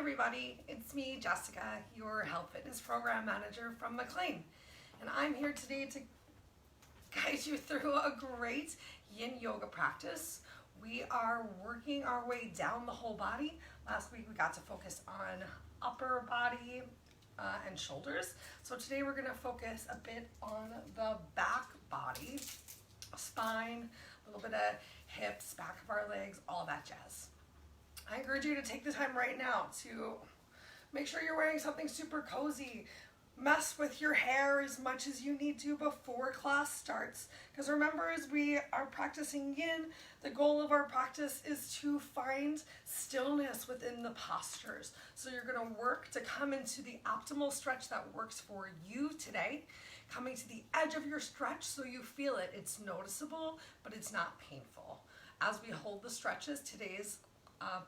everybody, it's me, Jessica, your Health Fitness Program Manager from McLean. And I'm here today to guide you through a great Yin Yoga practice. We are working our way down the whole body. Last week we got to focus on upper body and shoulders. So today we're going to focus a bit on the back body, spine, a little bit of hips, back of our legs, all that jazz. I encourage you to take the time right now to make sure you're wearing something super cozy. Mess with your hair as much as you need to before class starts. Because remember, as we are practicing Yin, the goal of our practice is to find stillness within the postures. So you're going to work to come into the optimal stretch that works for you today. Coming to the edge of your stretch so you feel it. It's noticeable, but it's not painful. As we hold the stretches, today's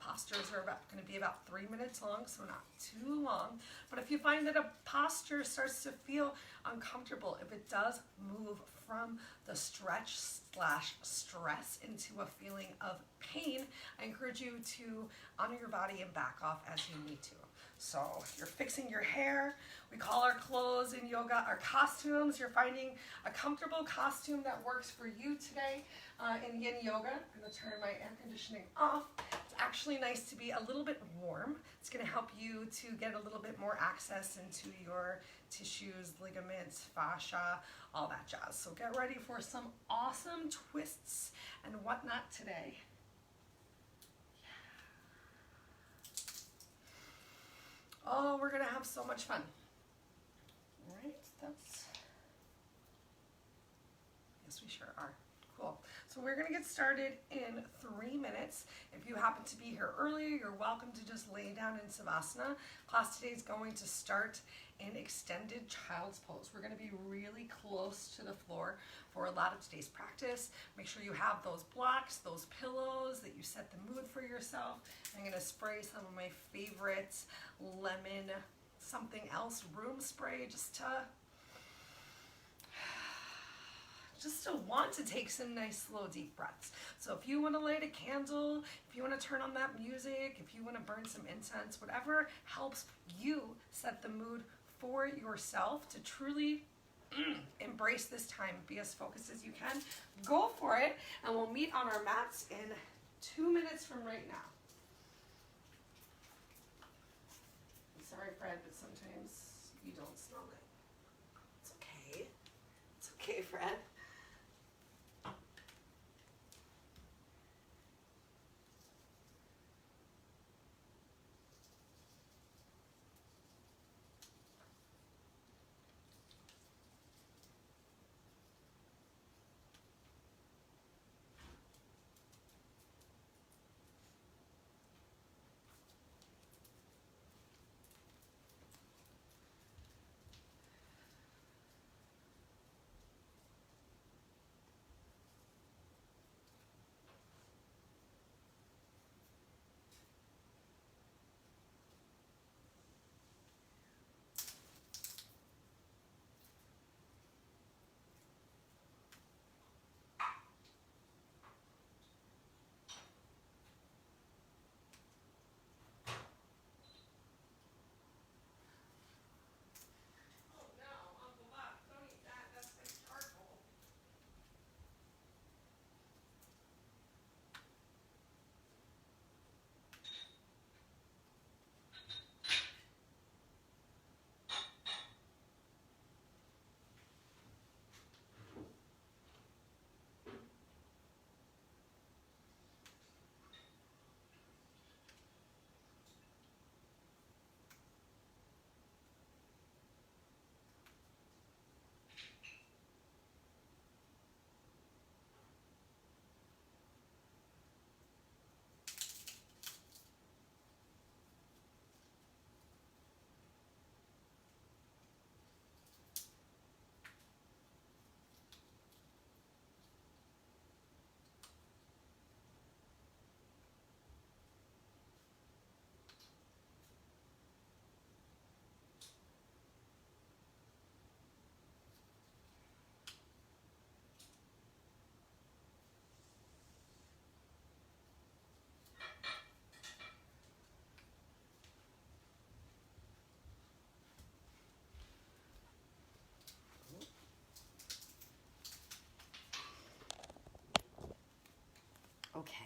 postures are going to be about 3 minutes long, so not too long. But if you find that a posture starts to feel uncomfortable, if it does move from the stretch / stress into a feeling of pain, I encourage you to honor your body and back off as you need to. So you're fixing your hair. We call our clothes in yoga our costumes. You're finding a comfortable costume that works for you today in Yin Yoga. I'm going to turn my air conditioning off. It's actually nice to be a little bit warm. It's going to help you to get a little bit more access into your tissues, ligaments, fascia, all that jazz. So get ready for some awesome twists and whatnot today. Oh, we're gonna have so much fun. All right, yes, we sure are. Cool. So we're gonna get started in 3 minutes. If you happen to be here earlier, you're welcome to just lay down in Savasana. Class today is going to start in extended child's pose. We're gonna be really close to the floor for a lot of today's practice. Make sure you have those blocks, those pillows, that you set the mood for yourself. I'm gonna spray some of my favorite lemon something else room spray just to want to take some nice slow deep breaths. So if you want to light a candle, if you want to turn on that music, if you want to burn some incense, whatever helps you set the mood for yourself to truly embrace this time. Be as focused as you can. Go for it, and we'll meet on our mats in 2 minutes from right now. I'm sorry, Fred, but sometimes you don't smell good. It's okay. It's okay, Fred.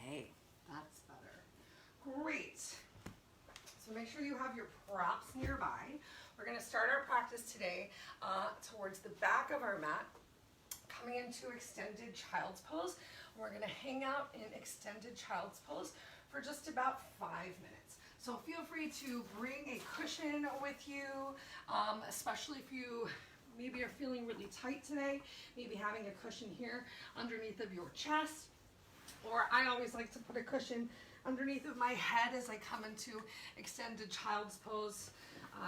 Okay, that's better. Great. So make sure you have your props nearby. We're going to start our practice today towards the back of our mat, coming into extended child's pose. We're going to hang out in extended child's pose for just about 5 minutes. So feel free to bring a cushion with you, especially if you maybe are feeling really tight today, maybe having a cushion here underneath of your chest. Or I always like to put a cushion underneath of my head as I come into extended child's pose,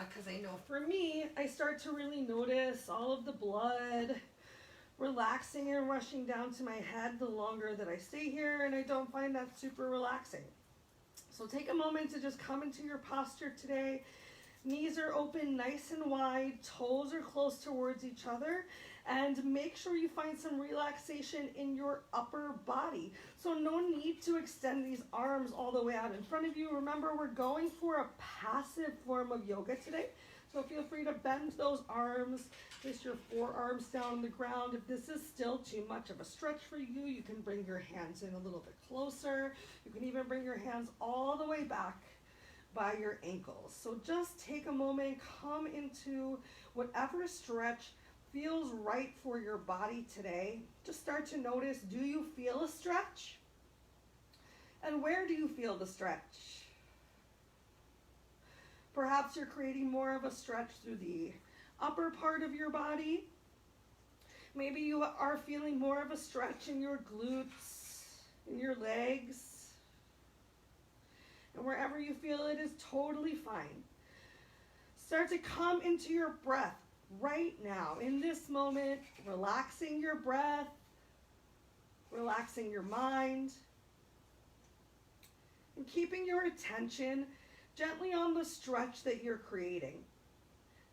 because I know for me, I start to really notice all of the blood relaxing and rushing down to my head the longer that I stay here, and I don't find that super relaxing. So take a moment to just come into your posture today. Knees are open nice and wide, toes are close towards each other, and make sure you find some relaxation in your upper body. So no need to extend these arms all the way out in front of you. Remember, we're going for a passive form of yoga today. So feel free to bend those arms, place your forearms down on the ground. If this is still too much of a stretch for you, you can bring your hands in a little bit closer. You can even bring your hands all the way back by your ankles. So just take a moment, come into whatever stretch feels right for your body today. Just start to notice, do you feel a stretch? And where do you feel the stretch? Perhaps you're creating more of a stretch through the upper part of your body. Maybe you are feeling more of a stretch in your glutes, in your legs. And wherever you feel it is totally fine. Start to come into your breath right now, in this moment, relaxing your breath, relaxing your mind, and keeping your attention gently on the stretch that you're creating.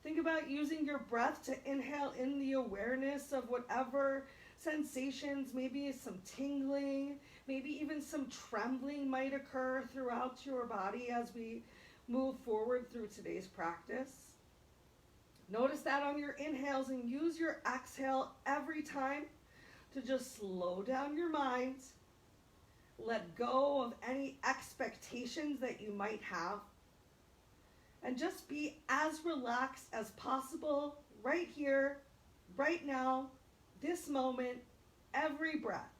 Think about using your breath to inhale in the awareness of whatever sensations, maybe some tingling, maybe even some trembling might occur throughout your body as we move forward through today's practice. Notice that on your inhales, and use your exhale every time to just slow down your mind, let go of any expectations that you might have, and just be as relaxed as possible right here, right now, this moment, every breath.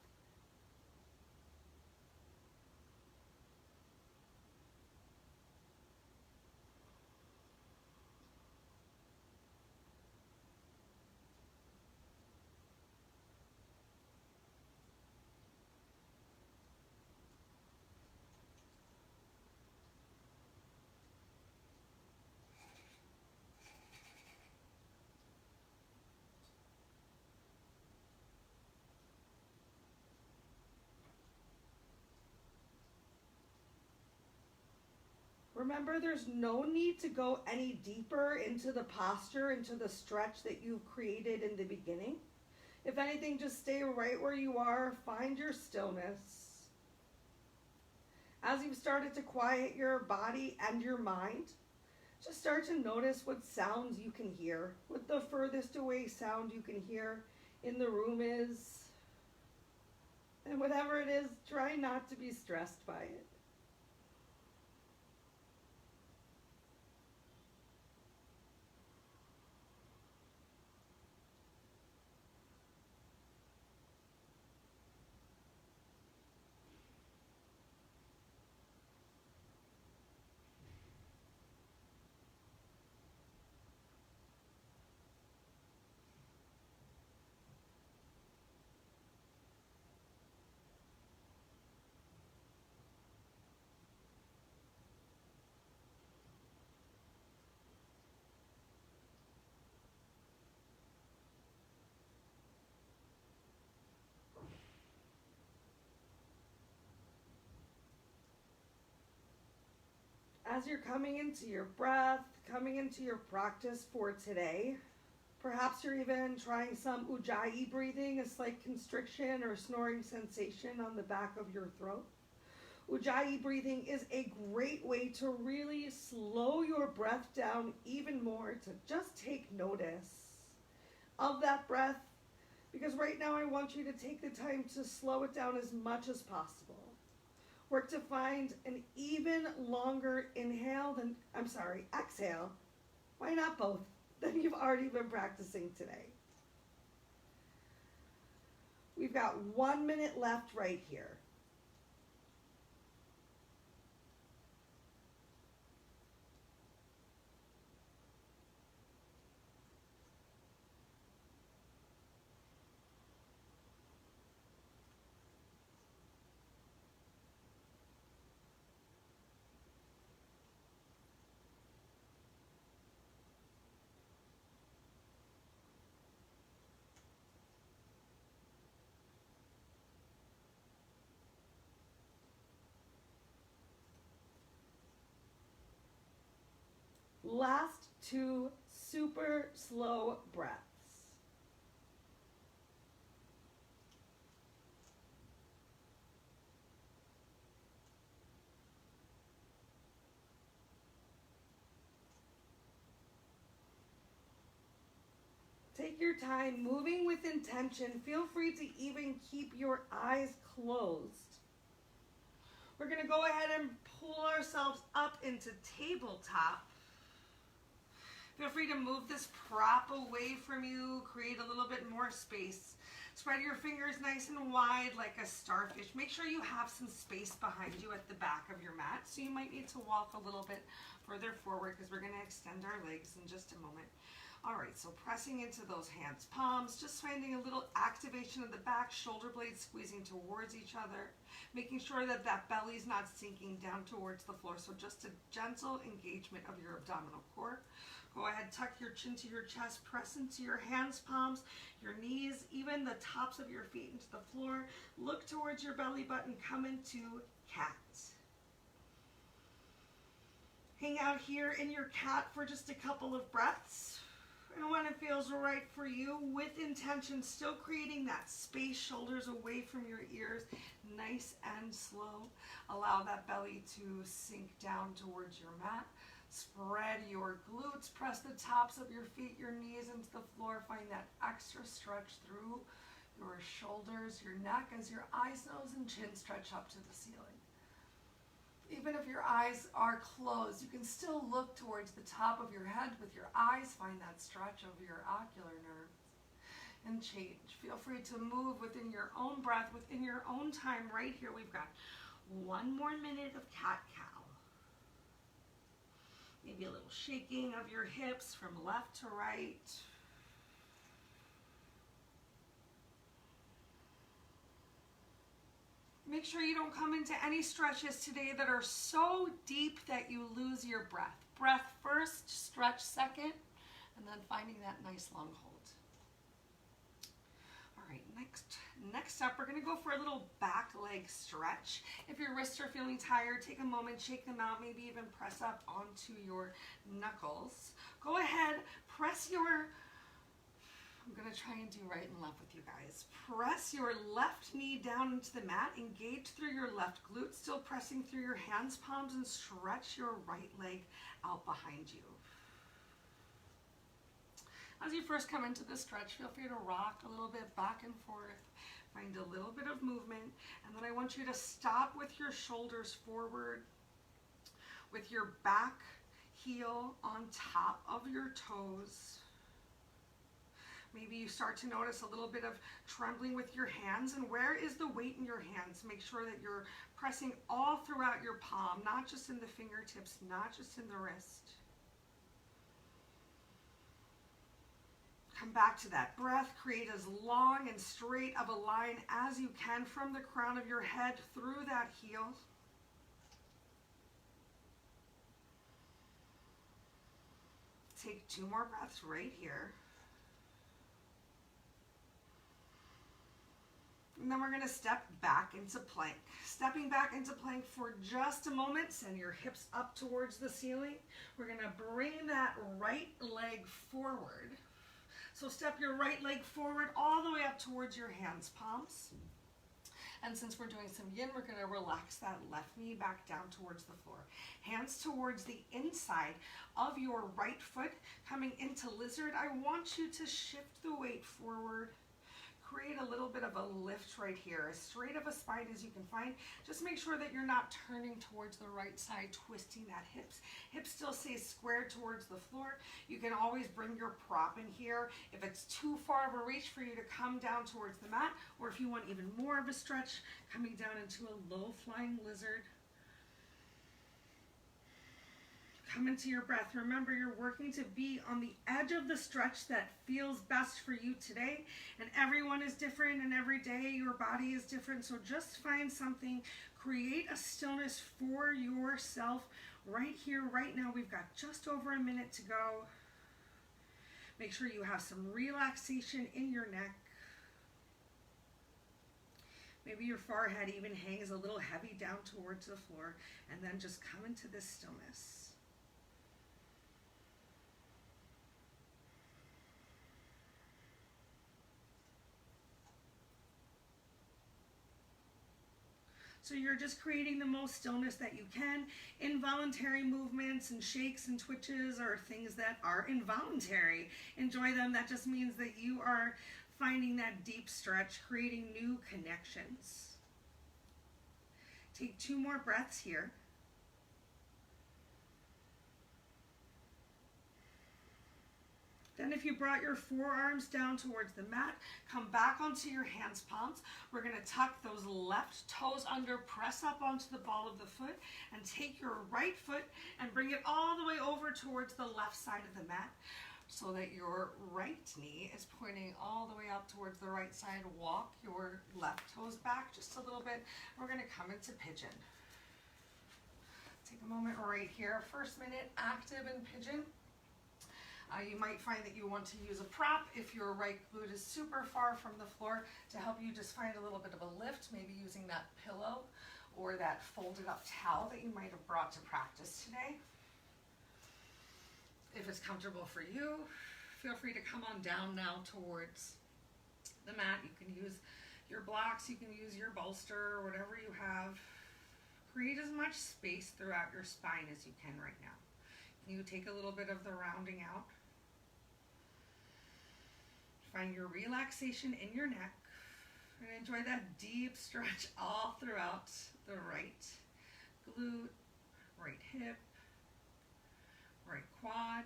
Remember, there's no need to go any deeper into the posture, into the stretch that you've created in the beginning. If anything, just stay right where you are. Find your stillness. As you've started to quiet your body and your mind, just start to notice what sounds you can hear, what the furthest away sound you can hear in the room is. And whatever it is, try not to be stressed by it. As you're coming into your breath, coming into your practice for today, perhaps you're even trying some ujjayi breathing, a slight constriction or snoring sensation on the back of your throat. Ujjayi breathing is a great way to really slow your breath down even more, to just take notice of that breath, because right now I want you to take the time to slow it down as much as possible. Work to find an even longer exhale. Why not both? Than you've already been practicing today. We've got 1 minute left right here. Last 2 super slow breaths. Take your time, moving with intention. Feel free to even keep your eyes closed. We're going to go ahead and pull ourselves up into tabletop. Feel free to move this prop away from you, create a little bit more space. Spread your fingers nice and wide like a starfish. Make sure you have some space behind you at the back of your mat. So you might need to walk a little bit further forward because we're going to extend our legs in just a moment. All right, so pressing into those hands, palms, just finding a little activation of the back, shoulder blades squeezing towards each other, making sure that that belly's not sinking down towards the floor. So just a gentle engagement of your abdominal core. Go ahead, tuck your chin to your chest, press into your hands, palms, your knees, even the tops of your feet into the floor. Look towards your belly button, come into cat. Hang out here in your cat for just a couple of breaths. And when it feels right for you, with intention, still creating that space, shoulders away from your ears, nice and slow. Allow that belly to sink down towards your mat. Spread your glutes, press the tops of your feet, your knees into the floor. Find that extra stretch through your shoulders, your neck, as your eyes, nose, and chin stretch up to the ceiling. Even if your eyes are closed, you can still look towards the top of your head with your eyes. Find that stretch of your ocular nerves and change. Feel free to move within your own breath, within your own time. Right here, we've got 1 more minute of cat-cow. Maybe a little shaking of your hips from left to right. Make sure you don't come into any stretches today that are so deep that you lose your breath. Breath first, stretch second, and then finding that nice long hold. All right, next up, we're gonna go for a little back leg stretch. If your wrists are feeling tired, take a moment, shake them out, maybe even press up onto your knuckles. Go ahead, press your, I'm gonna try and do right and left with you guys. Press your left knee down into the mat, engage through your left glute, still pressing through your hands, palms, and stretch your right leg out behind you. As you first come into this stretch, feel free to rock a little bit back and forth, find a little bit of movement, and then I want you to stop with your shoulders forward, with your back heel on top of your toes. Maybe you start to notice a little bit of trembling with your hands. And where is the weight in your hands? Make sure that you're pressing all throughout your palm, not just in the fingertips, not just in the wrist. Come back to that breath. Create as long and straight of a line as you can from the crown of your head through that heel. Take 2 more breaths right here. And then we're going to step back into plank. Stepping back into plank for just a moment. Send your hips up towards the ceiling. We're going to bring that right leg forward. So step your right leg forward all the way up towards your hands, palms. And since we're doing some yin, we're going to relax that left knee back down towards the floor. Hands towards the inside of your right foot, coming into lizard. I want you to shift the weight forward. create a little bit of a lift right here, as straight of a spine as you can find. Just make sure that you're not turning towards the right side, twisting that hips. Hips still stay square towards the floor. You can always bring your prop in here if it's too far of a reach for you to come down towards the mat, or if you want even more of a stretch, coming down into a low flying lizard. Come into your breath. Remember, you're working to be on the edge of the stretch that feels best for you today. And everyone is different, and every day your body is different. So just find something, create a stillness for yourself right here, right now. We've got just over a minute to go. Make sure you have some relaxation in your neck. Maybe your forehead even hangs a little heavy down towards the floor, and then just come into this stillness. So you're just creating the most stillness that you can. Involuntary movements and shakes and twitches are things that are involuntary. Enjoy them. That just means that you are finding that deep stretch, creating new connections. Take 2 more breaths here. Then if you brought your forearms down towards the mat, come back onto your hands, palms. We're going to tuck those left toes under, press up onto the ball of the foot, and take your right foot and bring it all the way over towards the left side of the mat so that your right knee is pointing all the way up towards the right side. Walk your left toes back just a little bit. We're going to come into pigeon. Take a moment right here. First minute active in pigeon. You might find that you want to use a prop if your right glute is super far from the floor to help you just find a little bit of a lift, maybe using that pillow or that folded up towel that you might have brought to practice today. If it's comfortable for you, feel free to come on down now towards the mat. You can use your blocks, you can use your bolster, or whatever you have. Create as much space throughout your spine as you can right now. You take a little bit of the rounding out. Find your relaxation in your neck and enjoy that deep stretch all throughout the right glute, right hip, right quad,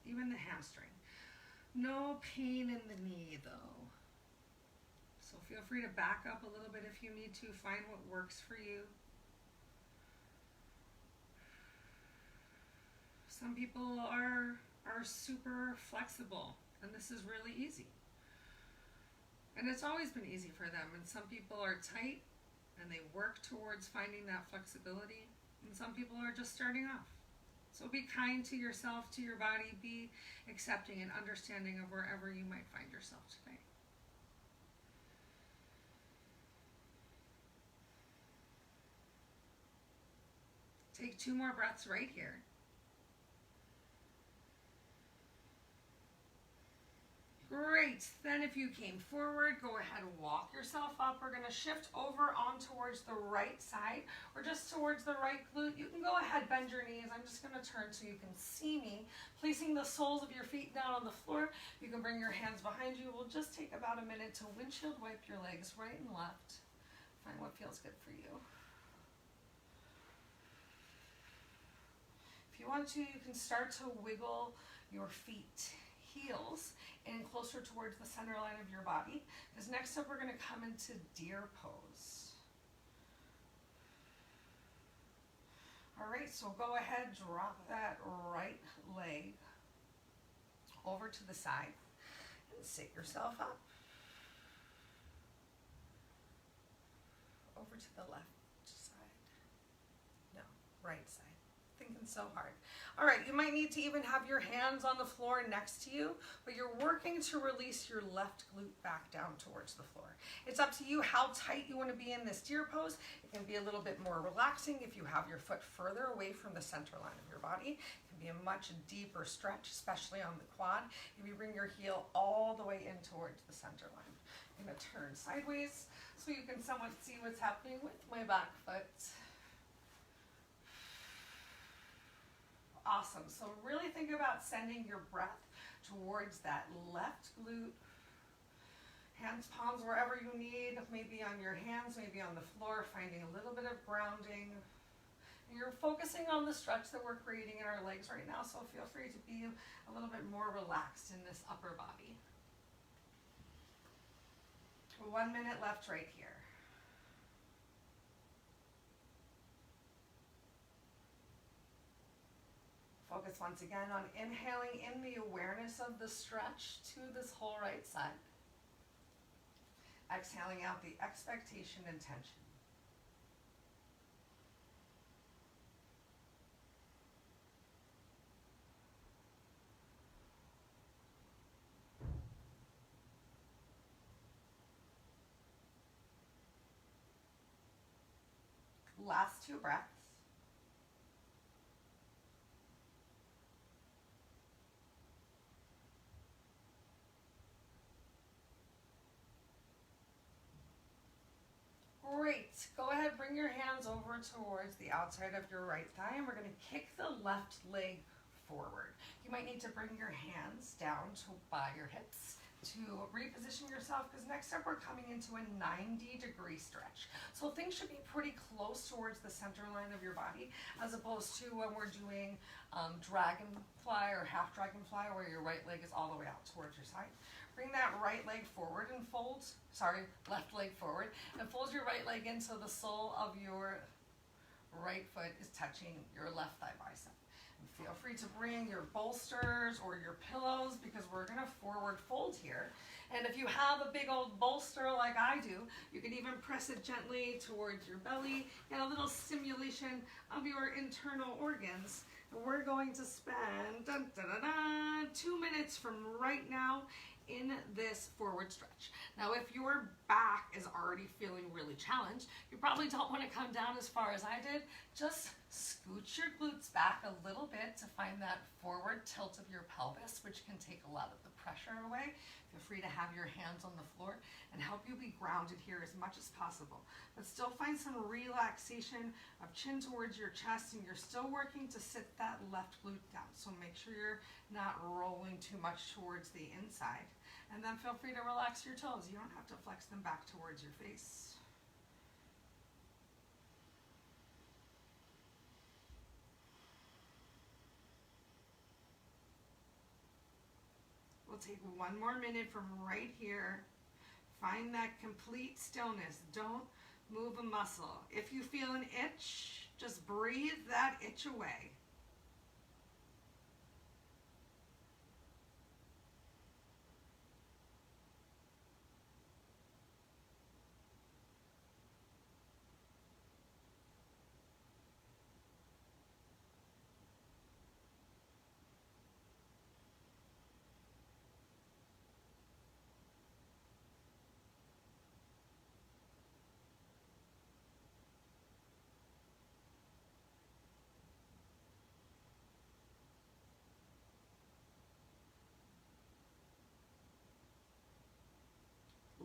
even the hamstring. No pain in the knee though. So feel free to back up a little bit if you need to. Find what works for you. Some people are super flexible, and this is really easy. And it's always been easy for them. And some people are tight, and they work towards finding that flexibility. And some people are just starting off. So be kind to yourself, to your body. Be accepting and understanding of wherever you might find yourself today. Take 2 more breaths right here. Great. Then if you came forward, go ahead and walk yourself up. We're going to shift over on towards the right side or just towards the right glute. You can go ahead, bend your knees. I'm just going to turn so you can see me. Placing the soles of your feet down on the floor. You can bring your hands behind you. We'll just take about a minute to windshield wipe your legs right and left. Find what feels good for you. If you want to, you can start to wiggle your feet, heels, and closer towards the center line of your body. Because next up we're going to come into deer pose. All right, so go ahead, drop that right leg over to the side and sit yourself up. Over to the left side. No, right side. Thinking so hard. All right, you might need to even have your hands on the floor next to you, but you're working to release your left glute back down towards the floor. It's up to you how tight you want to be in this deer pose. It can be a little bit more relaxing if you have your foot further away from the center line of your body. It can be a much deeper stretch, especially on the quad, if you bring your heel all the way in towards the center line. I'm going to turn sideways so you can somewhat see what's happening with my back foot. Awesome. So really think about sending your breath towards that left glute, Hands, palms, wherever you need, maybe on your hands, maybe on the floor, finding a little bit of grounding. You're focusing on the stretch that we're creating in our legs right now, so feel free to be a little bit more relaxed in this upper body. 1 minute left right here. Focus once again on inhaling in the awareness of the stretch to this whole right side. Exhaling out the expectation and tension. Last 2 breaths. Great. Go ahead, bring your hands over towards the outside of your right thigh, and we're going to kick the left leg forward. You might need to bring your hands down by your hips to reposition yourself, because next up we're coming into a 90-degree stretch. So things should be pretty close towards the center line of your body, as opposed to when we're doing dragonfly or half dragonfly, where your right leg is all the way out towards your side. Bring that right leg forward and left leg forward, and fold your right leg in so the sole of your right foot is touching your left thigh bicep. Feel free to bring your bolsters or your pillows, because we're going to forward fold here. And if you have a big old bolster like I do, you can even press it gently towards your belly, get a little stimulation of your internal organs. And we're going to spend 2 minutes from right now in this forward stretch. Now, if your back is already feeling really challenged, you probably don't want to come down as far as I did. Just scooch your glutes back a little bit to find that forward tilt of your pelvis, which can take a lot of the pressure away. Feel free to have your hands on the floor and help you be grounded here as much as possible. But still find some relaxation of chin towards your chest, and you're still working to sit that left glute down. So make sure you're not rolling too much towards the inside. And then feel free to relax your toes. You don't have to flex them back towards your face. We'll take 1 more minute from right here. Find that complete stillness. Don't move a muscle. If you feel an itch, just breathe that itch away.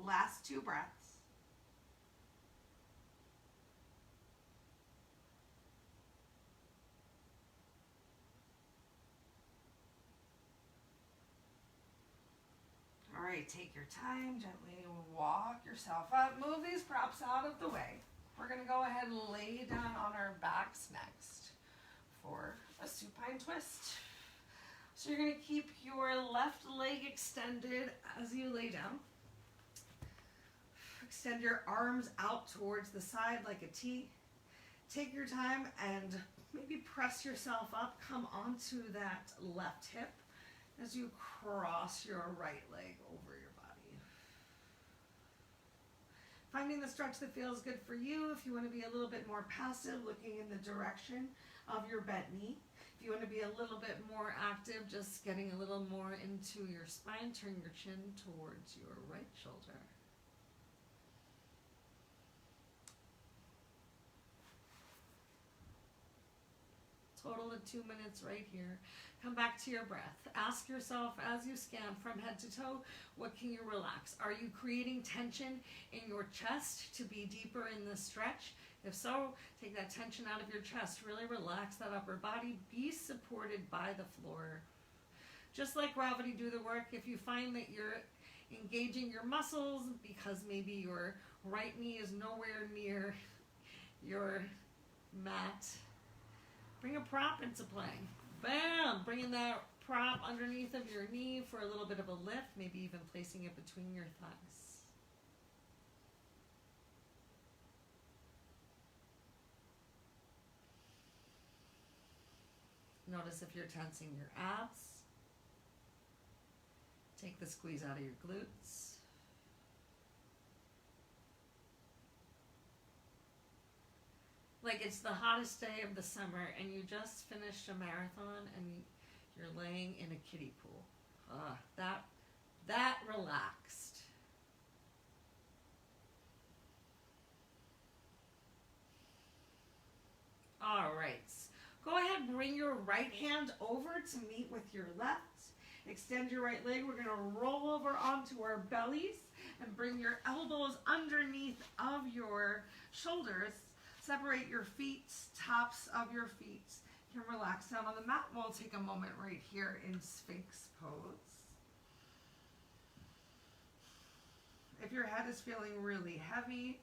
Last 2 breaths. All right, take your time, gently walk yourself up. Move these props out of the way. We're going to go ahead and lay down on our backs next for a supine twist. So you're going to keep your left leg extended as you lay down. Extend your arms out towards the side like a T. Take your time and maybe press yourself up. Come onto that left hip as you cross your right leg over your body. Finding the stretch that feels good for you. If you want to be a little bit more passive, looking in the direction of your bent knee. If you want to be a little bit more active, just getting a little more into your spine, turn your chin towards your right shoulder. Total of 2 minutes right here. Come back to your breath. Ask yourself as you scan from head to toe, what can you relax? Are you creating tension in your chest to be deeper in the stretch? If so, take that tension out of your chest. Really relax that upper body. Be supported by the floor. Just like gravity, do the work. If you find that you're engaging your muscles because maybe your right knee is nowhere near your mat. Bring a prop into play. Bam! Bringing that prop underneath of your knee for a little bit of a lift, maybe even placing it between your thighs. Notice if you're tensing your abs. Take the squeeze out of your glutes. Like it's the hottest day of the summer and you just finished a marathon and you're laying in a kiddie pool. That relaxed. All right. Go ahead, bring your right hand over to meet with your left. Extend your right leg. We're going to roll over onto our bellies and bring your elbows underneath of your shoulders. Separate your feet, tops of your feet. You can relax down on the mat. We'll take a moment right here in Sphinx pose. If your head is feeling really heavy,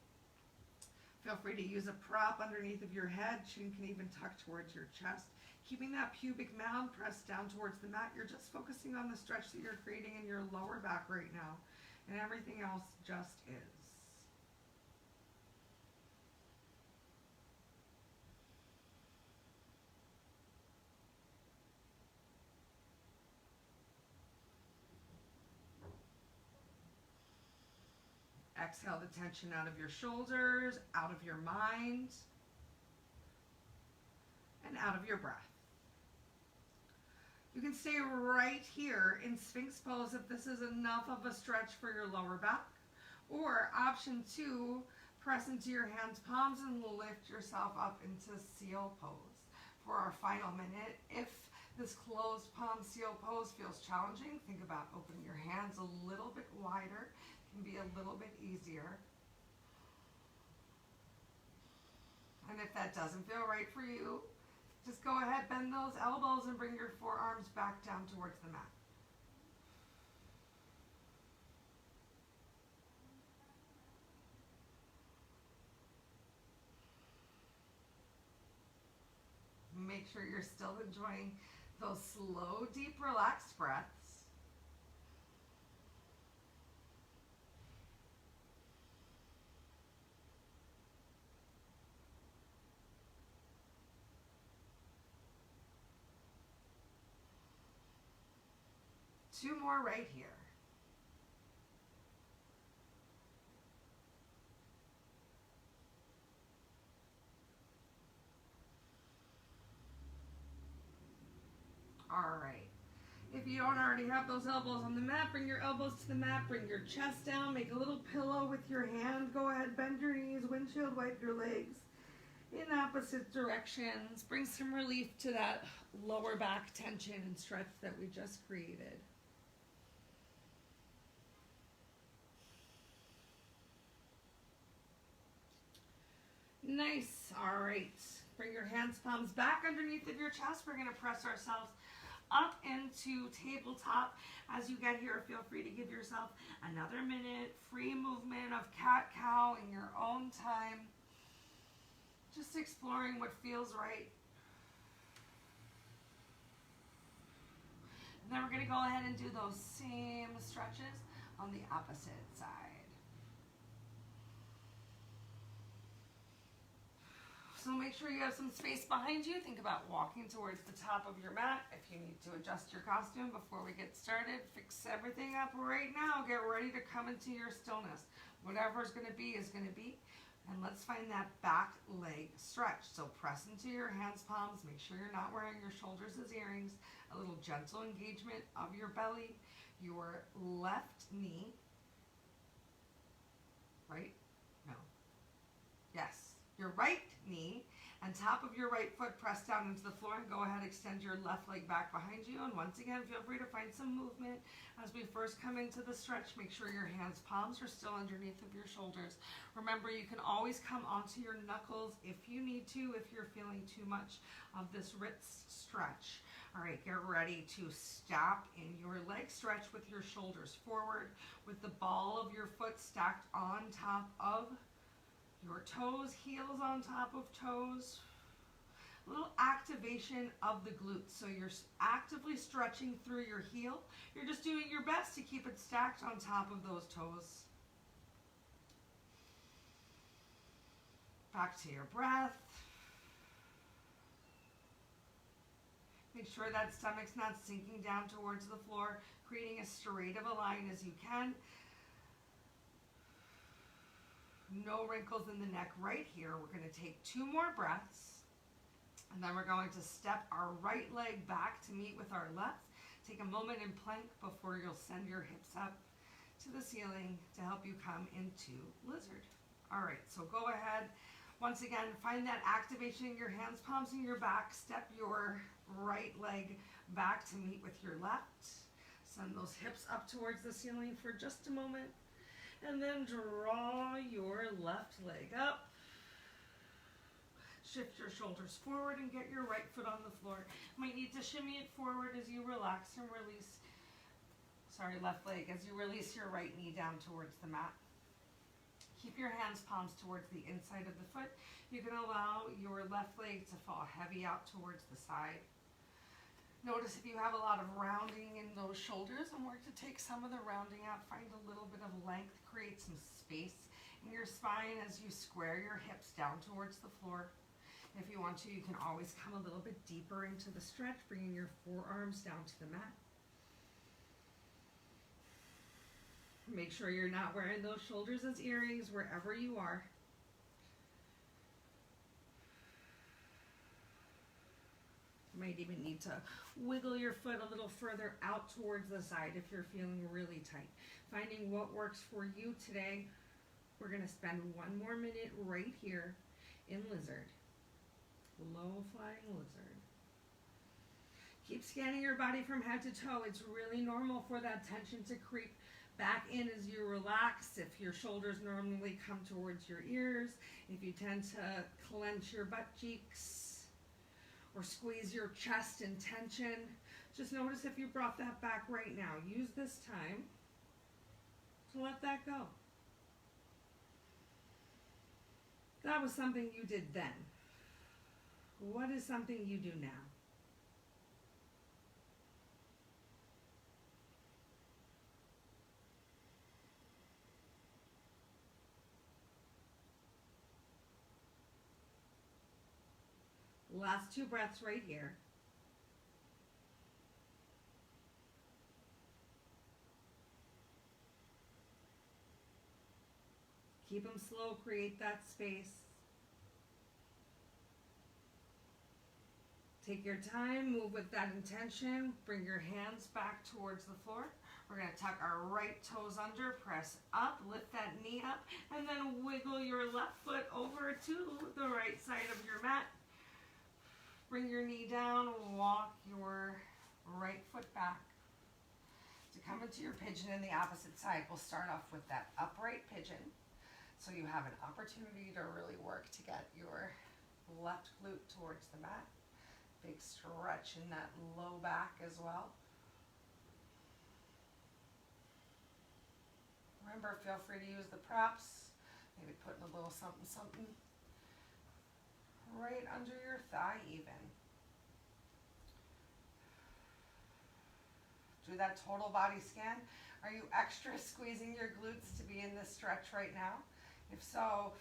feel free to use a prop underneath of your head. Chin can even tuck towards your chest. Keeping that pubic mound pressed down towards the mat, you're just focusing on the stretch that you're creating in your lower back right now. And everything else just is. Exhale the tension out of your shoulders, out of your mind, and out of your breath. You can stay right here in Sphinx pose if this is enough of a stretch for your lower back. Or option 2, press into your hands, palms, and lift yourself up into seal pose for our final minute. If this closed palm seal pose feels challenging, think about opening your hands a little bit wider. It can be a little bit easier. And if that doesn't feel right for you, just go ahead, bend those elbows and bring your forearms back down towards the mat. Make sure you're still enjoying those slow, deep, relaxed breaths. Two more right here. All right. If you don't already have those elbows on the mat, bring your elbows to the mat, bring your chest down, make a little pillow with your hand. Go ahead, bend your knees, windshield wipe your legs in opposite directions. Bring some relief to that lower back tension and stretch that we just created. Nice. All right. Bring your hands, palms back underneath of your chest. We're going to press ourselves up into tabletop. As you get here, feel free to give yourself another minute. Free movement of cat-cow in your own time. Just exploring what feels right. And then we're going to go ahead and do those same stretches on the opposite side. So make sure you have some space behind you. Think about walking towards the top of your mat. If you need to adjust your costume before we get started, fix everything up right now. Get ready to come into your stillness. Whatever's going to be is going to be. And let's find that back leg stretch. So press into your hands, palms. Make sure you're not wearing your shoulders as earrings. A little gentle engagement of your belly. Your left knee. Right? No. Yes. Your right knee And top of your right foot, press down into the floor and go ahead, extend your left leg back behind you. And once again, feel free to find some movement. As we first come into the stretch, make sure your hands' palms are still underneath of your shoulders. Remember, you can always come onto your knuckles if you need to, if you're feeling too much of this wrist stretch. All right, get ready to stop in your leg stretch with your shoulders forward, with the ball of your foot stacked on top of your toes, heels on top of toes. A little activation of the glutes. So you're actively stretching through your heel. You're just doing your best to keep it stacked on top of those toes. Back to your breath. Make sure that stomach's not sinking down towards the floor, creating as straight of a line as you can. No wrinkles in the neck right here. We're going to take 2 more breaths, and then we're going to step our right leg back to meet with our left. Take a moment in plank before you'll send your hips up to the ceiling to help you come into lizard. All right, so go ahead. Once again, find that activation in your hands, palms in your back. Step your right leg back to meet with your left. Send those hips up towards the ceiling for just a moment. And then draw your left leg up. Shift your shoulders forward and get your right foot on the floor. Might need to shimmy it forward as you relax and release, left leg, as you release your right knee down towards the mat. Keep your hands, palms towards the inside of the foot. You can allow your left leg to fall heavy out towards the side. Notice if you have a lot of rounding in those shoulders, and work to take some of the rounding out. Find a little bit of length, create some space in your spine as you square your hips down towards the floor. If you want to, you can always come a little bit deeper into the stretch, bringing your forearms down to the mat. Make sure you're not wearing those shoulders as earrings wherever you are. You might even need to wiggle your foot a little further out towards the side if you're feeling really tight. Finding what works for you today. We're going to spend 1 more minute right here in lizard. Low flying lizard. Keep scanning your body from head to toe. It's really normal for that tension to creep back in as you relax. If your shoulders normally come towards your ears, if you tend to clench your butt cheeks, or squeeze your chest in tension, just notice if you brought that back right now. Use this time to let that go. That was something you did then. What is something you do now? Last 2 breaths right here. Keep them slow, create that space. Take your time, move with that intention. Bring your hands back towards the floor. We're going to tuck our right toes under, press up, lift that knee up, and then wiggle your left foot over to the right side of your mat. Bring your knee down, walk your right foot back. To come into your pigeon in the opposite side, we'll start off with that upright pigeon. So you have an opportunity to really work to get your left glute towards the mat. Big stretch in that low back as well. Remember, feel free to use the props. Maybe putting a little something, something right under your thigh even. Do that total body scan. Are you extra squeezing your glutes to be in this stretch right now? If so,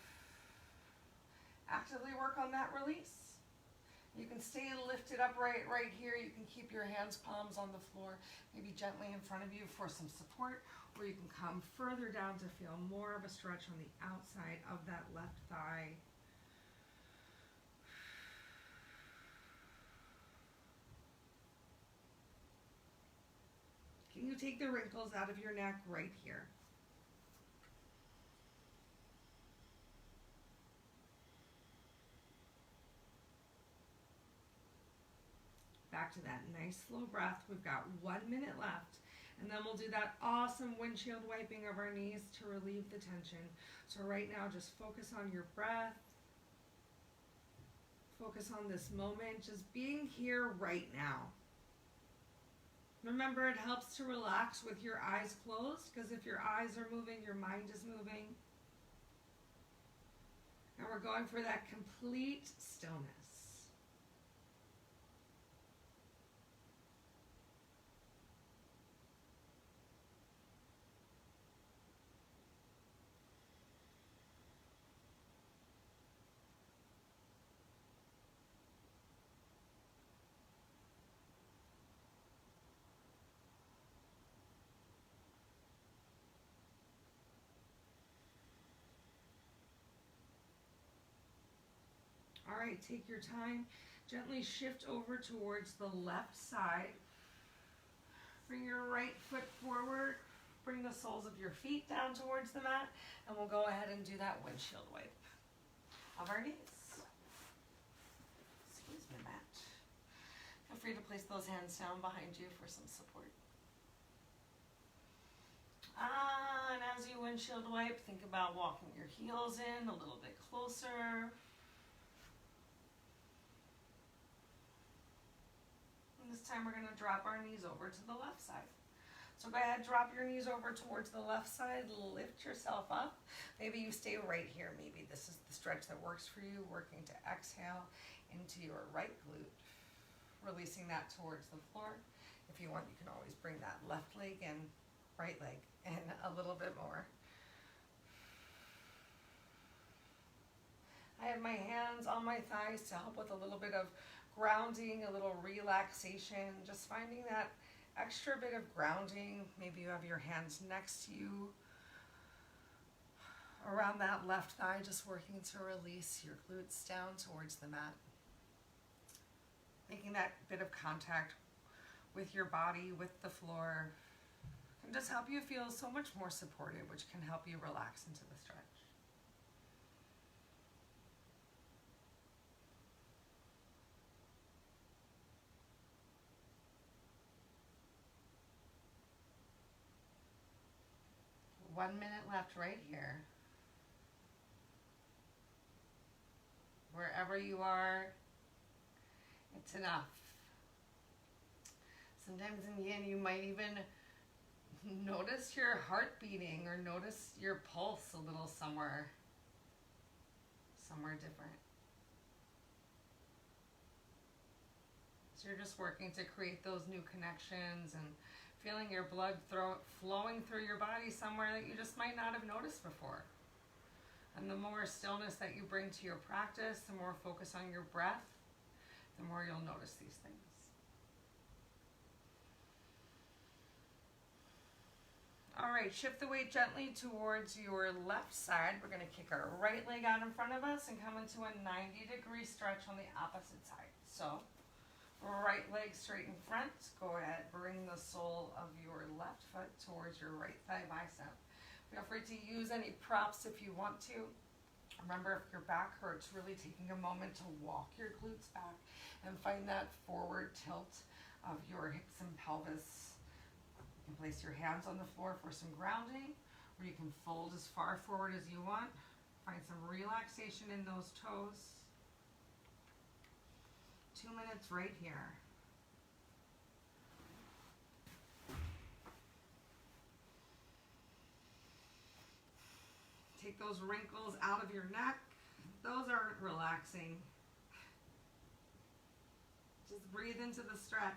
actively work on that release. You can stay lifted up right here. You can keep your hands, palms on the floor, maybe gently in front of you for some support, or you can come further down to feel more of a stretch on the outside of that left thigh. Can you take the wrinkles out of your neck right here? back to that nice slow breath. We've got 1 minute left. And then we'll do that awesome windshield wiping of our knees to relieve the tension. So right now, just focus on your breath. Focus on this moment, just being here right now. Remember, it helps to relax with your eyes closed, because if your eyes are moving, your mind is moving. And we're going for that complete stillness. All right, take your time. Gently shift over towards the left side. Bring your right foot forward. Bring the soles of your feet down towards the mat. And we'll go ahead and do that windshield wipe of our knees. Excuse me, Matt. Feel free to place those hands down behind you for some support. And as you windshield wipe, think about walking your heels in a little bit closer. This time we're going to drop our knees over to the left side. So go ahead, drop your knees over towards the left side, lift yourself up. Maybe you stay right here. Maybe this is the stretch that works for you, working to exhale into your right glute, releasing that towards the floor. If you want, you can always bring that left leg and right leg in a little bit more. I have my hands on my thighs to help with a little bit of grounding, a little relaxation, just finding that extra bit of grounding. Maybe you have your hands next to you around that left thigh, just working to release your glutes down towards the mat. Making that bit of contact with your body, with the floor, can just help you feel so much more supported, which can help you relax into the stretch. One minute left right here. Wherever you are, it's enough. Sometimes in yin, you might even notice your heart beating or notice your pulse a little somewhere different. So you're just working to create those new connections and feeling your blood flowing through your body somewhere that you just might not have noticed before. And the more stillness that you bring to your practice, the more focus on your breath, the more you'll notice these things. All right, shift the weight gently towards your left side. We're going to kick our right leg out in front of us and come into a 90-degree stretch on the opposite side. So, right leg straight in front. Go ahead, bring the sole of your left foot towards your right thigh bicep. Feel free to use any props if you want to. Remember, if your back hurts, really taking a moment to walk your glutes back and find that forward tilt of your hips and pelvis. You can place your hands on the floor for some grounding, or you can fold as far forward as you want. Find some relaxation in those toes. 2 minutes right here. Take those wrinkles out of your neck. Those aren't relaxing. Just breathe into the stretch.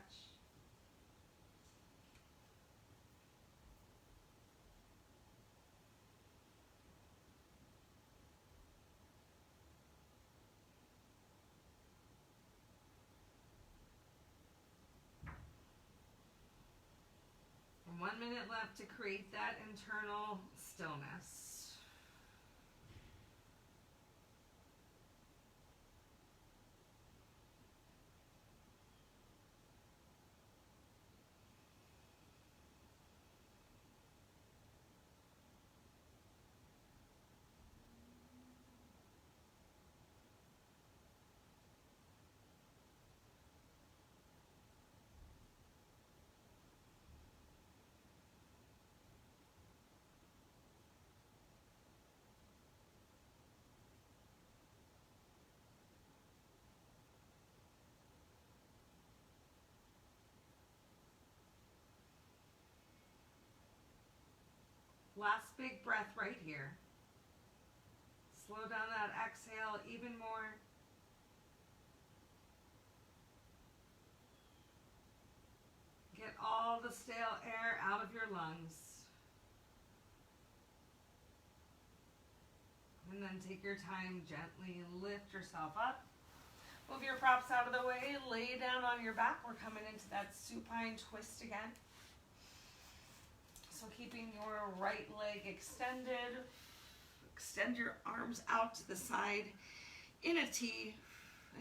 And 1 minute left to create that internal stillness. Last big breath right here. Slow down that exhale even more. Get all the stale air out of your lungs. And then take your time gently and lift yourself up. Move your props out of the way, lay down on your back. We're coming into that supine twist again. So keeping your right leg extended. Extend your arms out to the side in a T.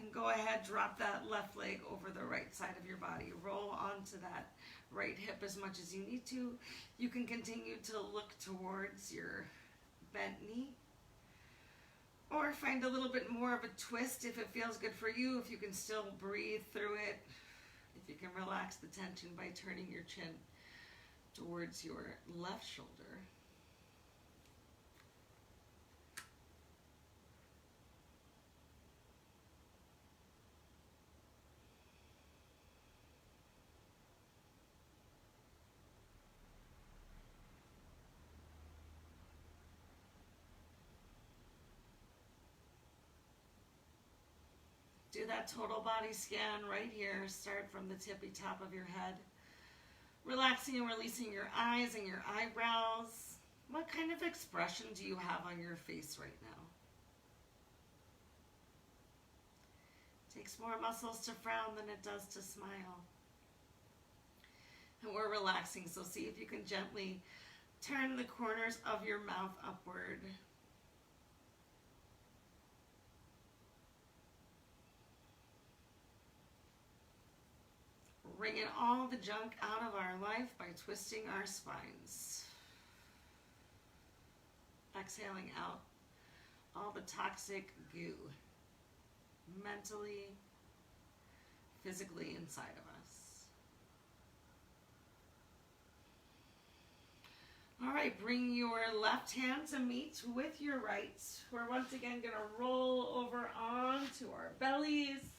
And go ahead, drop that left leg over the right side of your body. Roll onto that right hip as much as you need to. You can continue to look towards your bent knee. Or find a little bit more of a twist if it feels good for you, if you can still breathe through it, if you can relax the tension by turning your chin towards your left shoulder. Do that total body scan right here. Start from the tippy top of your head. Relaxing and releasing your eyes and your eyebrows. What kind of expression do you have on your face right now? It takes more muscles to frown than it does to smile. And we're relaxing, so see if you can gently turn the corners of your mouth upward. Bringing all the junk out of our life by twisting our spines. Exhaling out all the toxic goo, mentally, physically inside of us. All right, bring your left hand to meet with your right. We're once again going to roll over onto our bellies.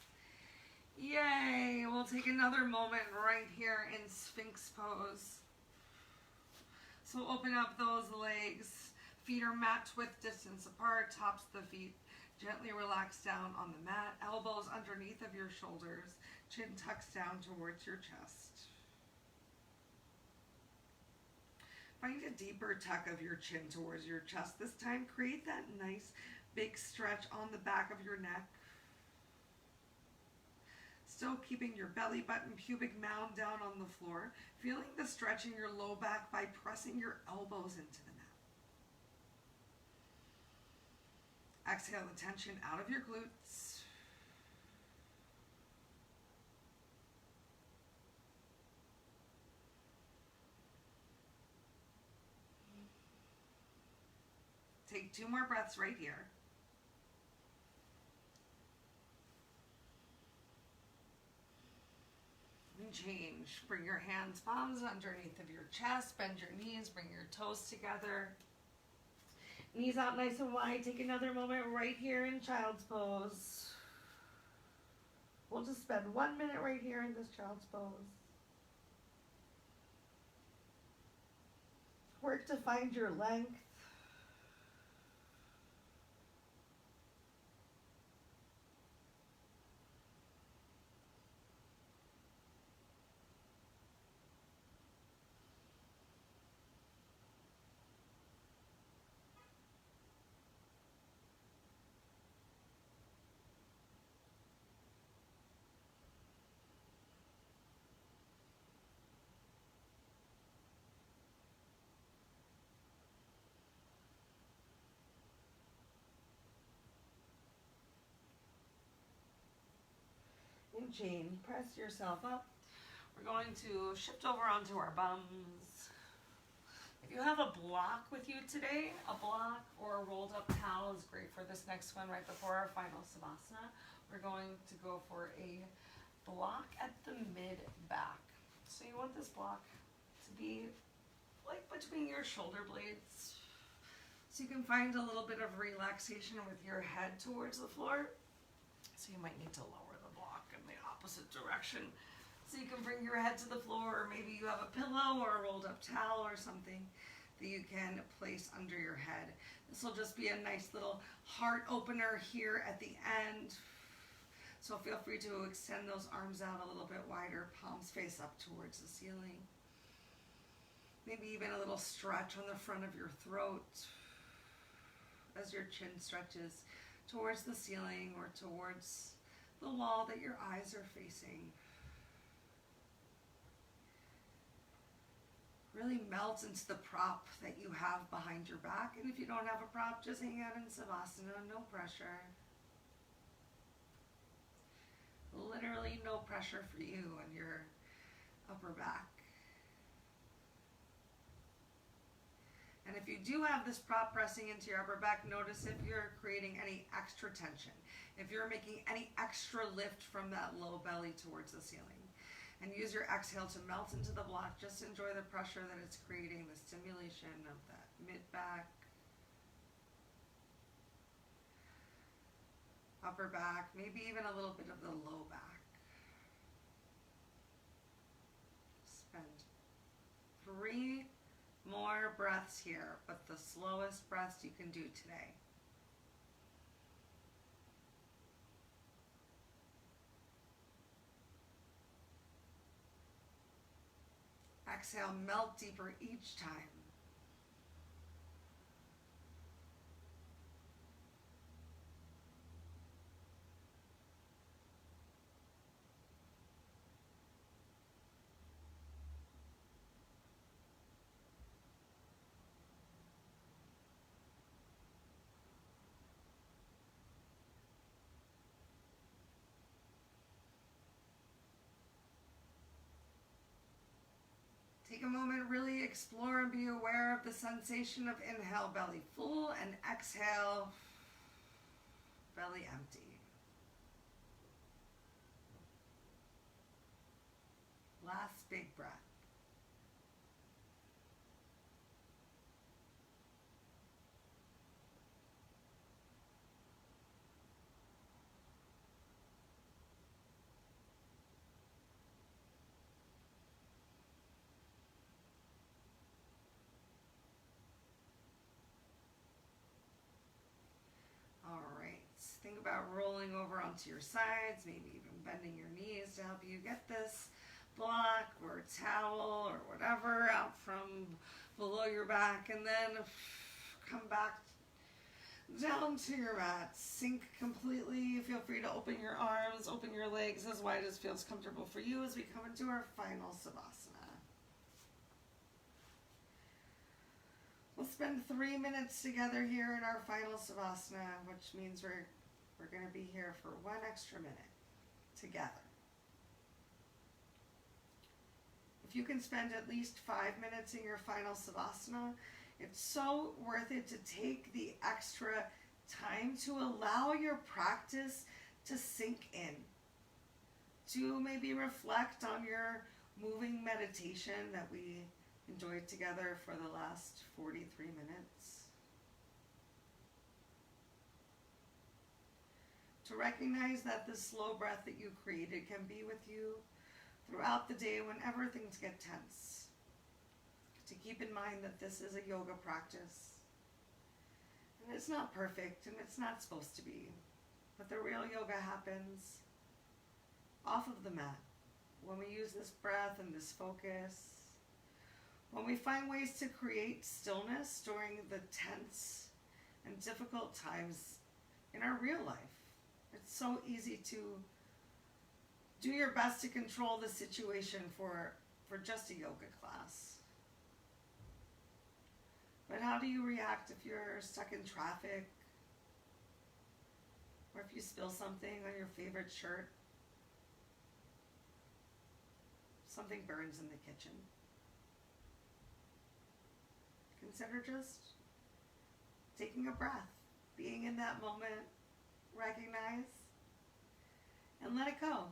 Yay! We'll take another moment right here in Sphinx pose. So open up those legs. Feet are mat width distance apart. Tops of the feet gently relax down on the mat. Elbows underneath of your shoulders. Chin tucks down towards your chest. Find a deeper tuck of your chin towards your chest. This time create that nice big stretch on the back of your neck. Still keeping your belly button, pubic mound down on the floor. Feeling the stretch in your low back by pressing your elbows into the mat. Exhale the tension out of your glutes. Take 2 more breaths right here. And change. Bring your hands, palms underneath of your chest. Bend your knees. Bring your toes together. Knees out nice and wide. Take another moment right here in child's pose. We'll just spend 1 minute right here in this child's pose. Work to find your length. And chain. Press yourself up. We're going to shift over onto our bums. If you have a block with you today, a block or a rolled up towel is great for this next one right before our final savasana. We're going to go for a block at the mid back. So you want this block to be like between your shoulder blades. So you can find a little bit of relaxation with your head towards the floor. So you might need to lower the block in the opposite direction. So you can bring your head to the floor, or maybe you have a pillow or a rolled up towel or something that you can place under your head. This will just be a nice little heart opener here at the end. So feel free to extend those arms out a little bit wider, palms face up towards the ceiling. Maybe even a little stretch on the front of your throat as your chin stretches towards the ceiling or towards the wall that your eyes are facing. Really melt into the prop that you have behind your back. And if you don't have a prop, just hang out in Savasana, no pressure. Literally no pressure for you and your upper back. And if you do have this prop pressing into your upper back, notice if you're creating any extra tension. If you're making any extra lift from that low belly towards the ceiling. And use your exhale to melt into the block. Just enjoy the pressure that it's creating, the stimulation of that mid-back, upper back, maybe even a little bit of the low back. Spend 3 more breaths here, but the slowest breaths you can do today. Exhale, melt deeper each time. Take a moment, really explore and be aware of the sensation of inhale, belly full, and exhale, belly empty. Last big breath. Think about rolling over onto your sides, maybe even bending your knees to help you get this block or towel or whatever out from below your back, and then come back down to your mat. Sink completely. Feel free to open your arms, open your legs as wide as feels comfortable for you as we come into our final Savasana. We'll spend 3 minutes together here in our final Savasana, which means we're going to be here for 1 extra minute together. If you can spend at least 5 minutes in your final Savasana, it's so worth it to take the extra time to allow your practice to sink in. To maybe reflect on your moving meditation that we enjoyed together for the last 43 minutes. To recognize that the slow breath that you created can be with you throughout the day whenever things get tense. To keep in mind that this is a yoga practice. And it's not perfect, and it's not supposed to be. But the real yoga happens off of the mat. When we use this breath and this focus. When we find ways to create stillness during the tense and difficult times in our real life. It's so easy to do your best to control the situation for just a yoga class. But how do you react if you're stuck in traffic? Or if you spill something on your favorite shirt? Something burns in the kitchen. Consider just taking a breath, being in that moment, recognize, and let it go.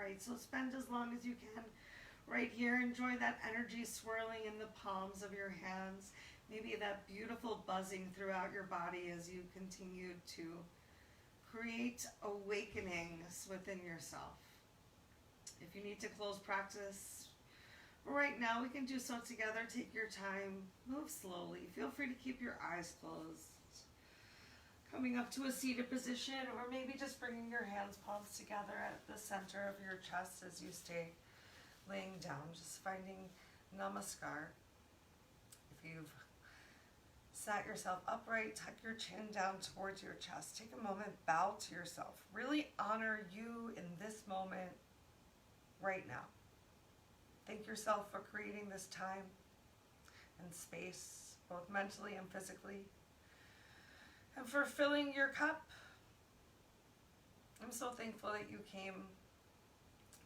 right, so spend as long as you can right here. Enjoy that energy swirling in the palms of your hands. Maybe that beautiful buzzing throughout your body as you continue to create awakenings within yourself. If you need to close practice right now, we can do so together. Take your time, move slowly. Feel free to keep your eyes closed. Coming up to a seated position, or maybe just bringing your hands, palms together at the center of your chest as you stay laying down. Just finding namaskar. If you've sat yourself upright, tuck your chin down towards your chest. Take a moment, bow to yourself. Really honor you in this moment right now. Thank yourself for creating this time and space, both mentally and physically, and for filling your cup. I'm so thankful that you came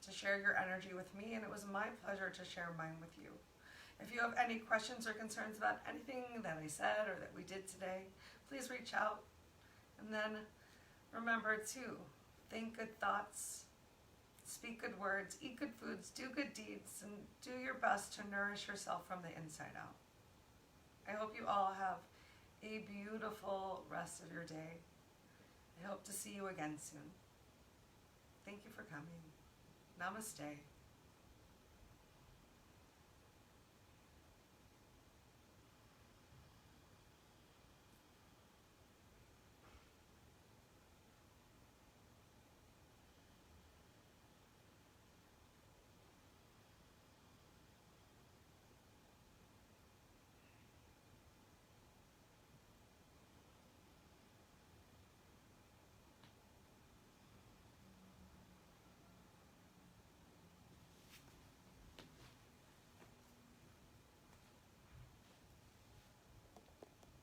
to share your energy with me, and it was my pleasure to share mine with you. If you have any questions or concerns about anything that I said or that we did today, please reach out. And then remember to think good thoughts, speak good words, eat good foods, do good deeds, and do your best to nourish yourself from the inside out. I hope you all have a beautiful rest of your day. I hope to see you again soon. Thank you for coming. Namaste.